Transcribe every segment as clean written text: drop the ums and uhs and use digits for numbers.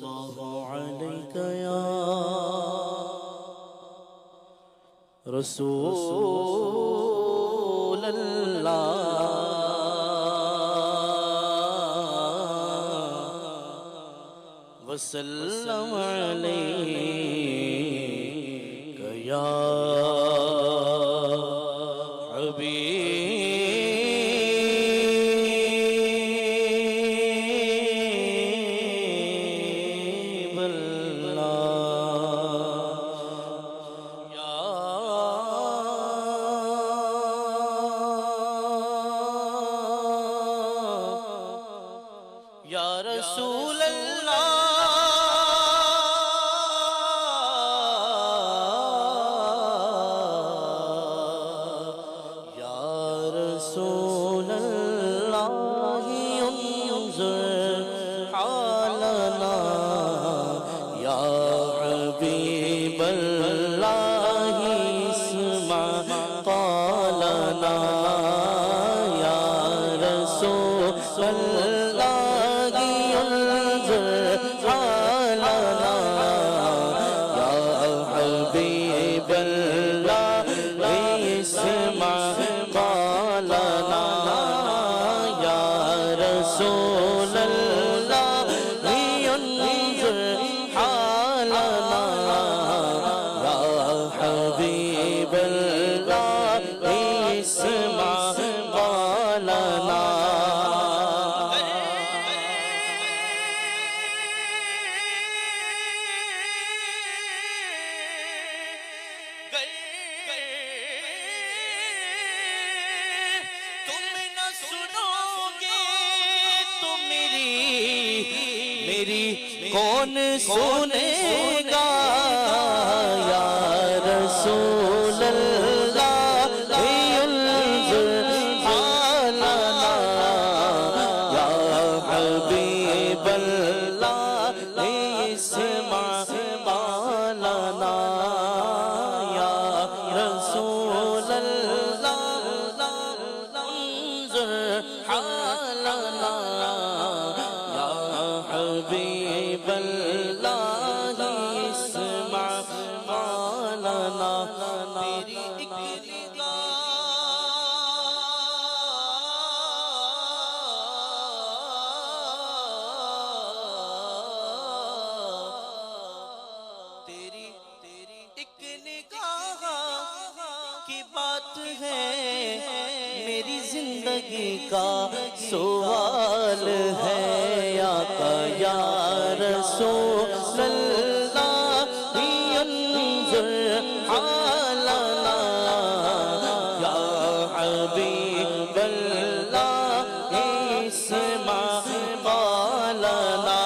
الله عليك يا رسول الله وسلم عليك يا حبيب الله يا رسول الله رسول الله انظر حالنا يا حبيب الله اسمع قالنا يا رسول الله انظر حالنا يا حبيب الله اسمع قالنا يا رسول الله انظر حالنا يا حبيب الله اسمع قالنا میری کون سنے گا یا رسول اللہ انظر حالنا یا حبیب اللہ اسمع قالنا یا رسول اللہ انظر حالنا حبیب اللہ اسمع قالنا تیری ایک نگاہ کی بات ہے میری زندگی کا سوال ہے یا رسول اللہ انظر حالنا یا حبیب اللہ اسمع قالنا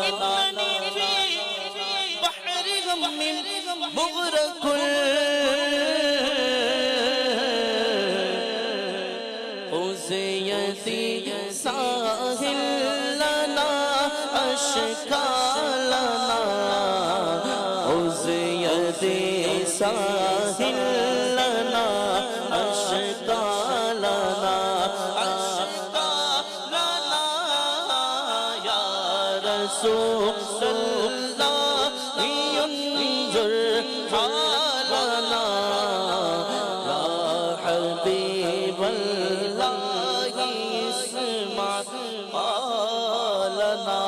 اننی فی بحر غم مغرق حزیتی ساحل لنا اشکالنا حزیتی ساحل لنا اشکالنا یا رسول اللہ انظر حالنا یا حبیب اللہ اسمع قالنا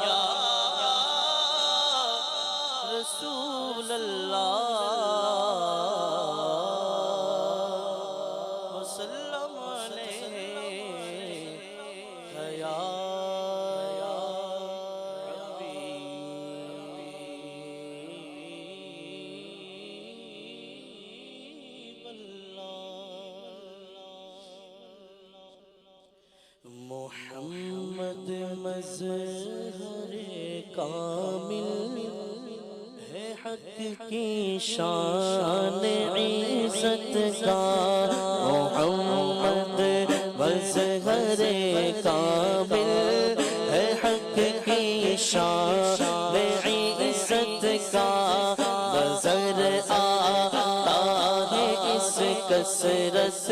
یا رسول اللہ وسلم علیک یا محمد مظہر کامل ہے حق کی شان عزت کا محمد مظہر کامل ہے حق کی شان عزت کا نظر آتا ہے اس کثرت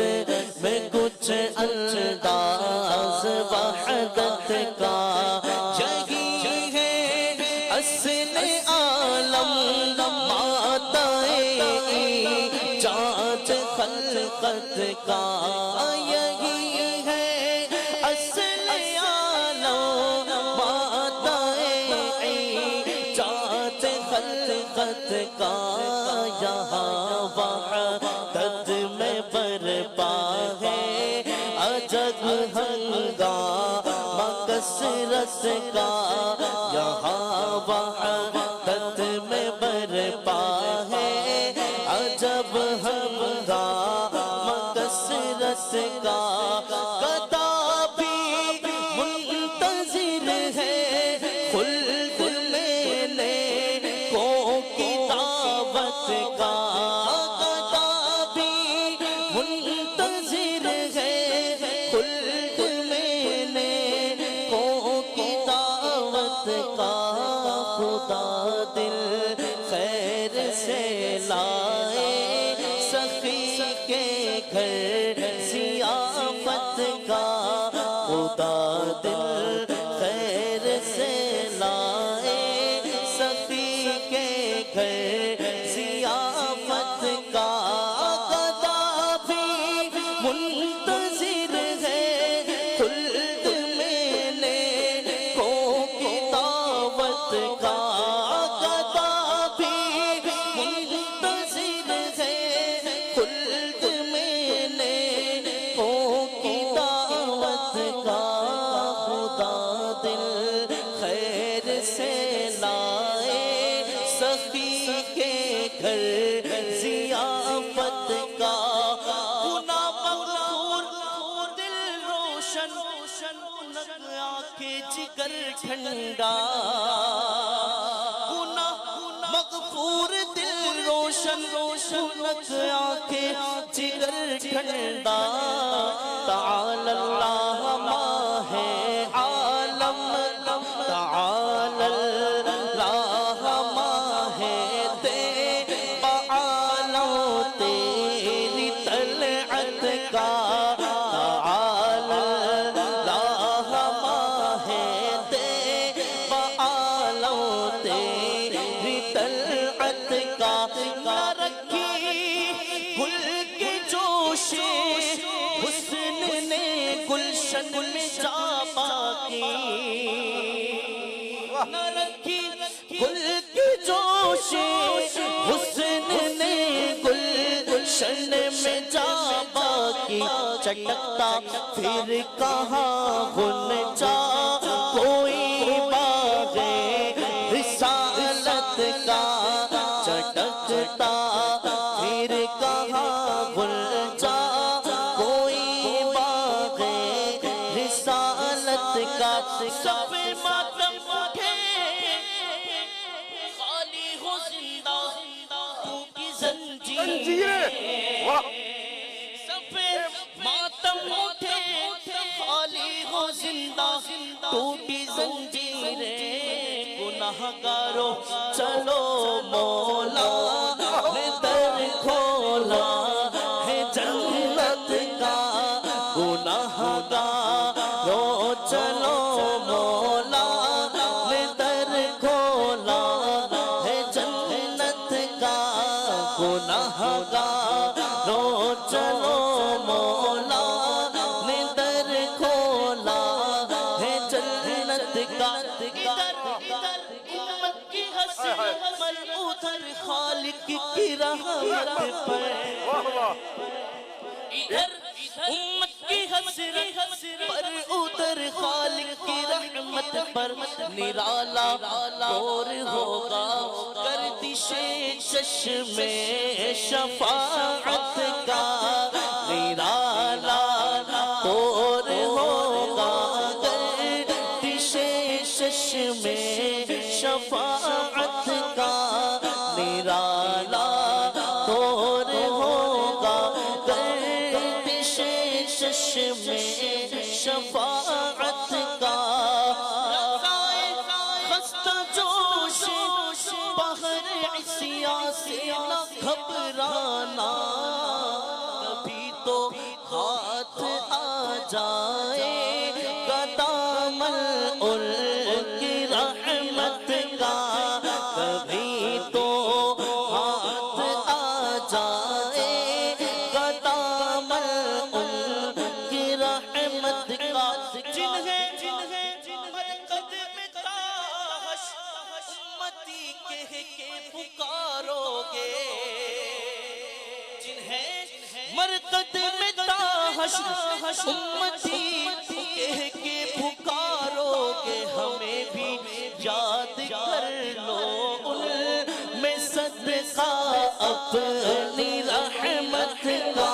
میں کچھ انداز وحدت کا جگی ہے اصل عالم ماتائے جانچ خلقت کا یہی ہے اصل عالم ماتائے جانچ خلقت کا یہاں وحدت میں برپا ہے عجب ہنگامہ کثرت کا یہاں وحدت میں برپا ہے عجب ہنگامہ کثرت کا گدا بھی منتظر ہے خلد میں نیکوں کی دعوت کا گدا بھی منتظر ہے خلد میں نیکوں کی دعوت کا خدا دل خیر سے لائے سخی کے گھر ضیافت کا خدا دل خیر سے لائے سخی کے گھر ضیافت کا گدا بھی منتظر ہے خلد میں نیکوں کی دعوت کا گدا بھی منتظر ہے خلد میں نیکوں کی دعوت کا خدا دل خیر سے لائے سخی کے گھر ضیافت کا گناہ مغفور دل روشن آنکھیں جگر ٹھنڈا گناہ مغفور دل روشن آنکھیں جگر ٹھنڈا تعالی اللہ ماہ عالم تعالی اللہ ماہ تیبا عالم تیری طلعت کا تعالی اللہ ماہ تیبا عالم تیری طلعت کا نہ رکھی گل کے جوش حسن نے گلشن میں جا باقی نہ رکھی گل کے جوش حسن نے گلشن میں جا باقی چٹکتا پھر کہاں گل جا کوئی باغ رسالت کا چٹکتا پھر کہاں گل جا کوئی باغ رسالت کا سب ماتم اٹھے خالی ہو زندہ تو کی زنجیریں سب ماتم اٹھے خالی ہو زندہ ٹوٹی زنجیریں گناہگارو چلو مولا نے در کھولا ہے جنت کا گناہگارو چلو مولا نے در کھولا ہے جنت کا گناہگارو چلو مولا نے در کھولا ہے جنت کا امت کی حسرت پر ادھر خالق کی رحمت پر ادھر امت کی حسرت پر ادھر خالق کی رحمت پر نرالا دور ہوگا گردش چشم شفاعت کا نرالا دور ہوگا گردش چشم شفاعت کا نرالا دور ہوگا گردش چشم شفاعت کا خستہ جوش بحر عصیاں سے نہ گھبرانا کبھی تو ہاتھ آ جائے گا دامن ان کی رحمت کا کہہ کے پکارو گے جنہیں مرقد میں تاحشر امتی کہہ کے پکارو گے ہمیں بھی یاد کر لو ان میں صدقہ اپنی رحمت کا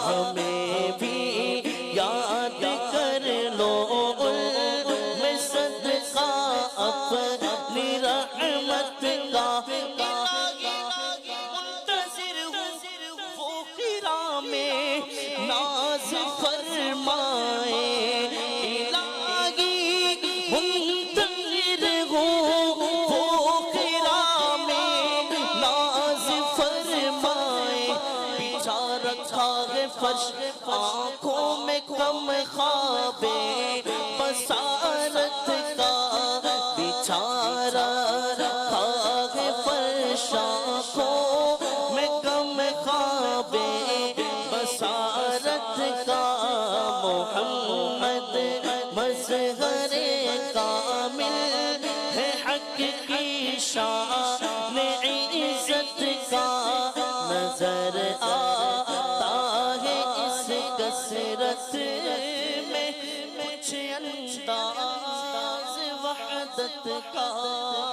ہمیں بھی یاد کر لو ان میں صدقہ اپنی رحمت کا منتظر ہوں وہ قرا میں ناز فرمائے الہی منتظر ہوں وہ قرا میں ناز فرمائے بچھا رکھا ہے فرش آنکھوں میں کم خوابے بصارت کا بچھا رکھا ہے فرش آنکھوں میں کم خوابے بصارت کا محمد مظہر کامل ہے حق کی شان عزت کا نظر آتا ہے اس کثرت میں کچھ انداز وحدت کا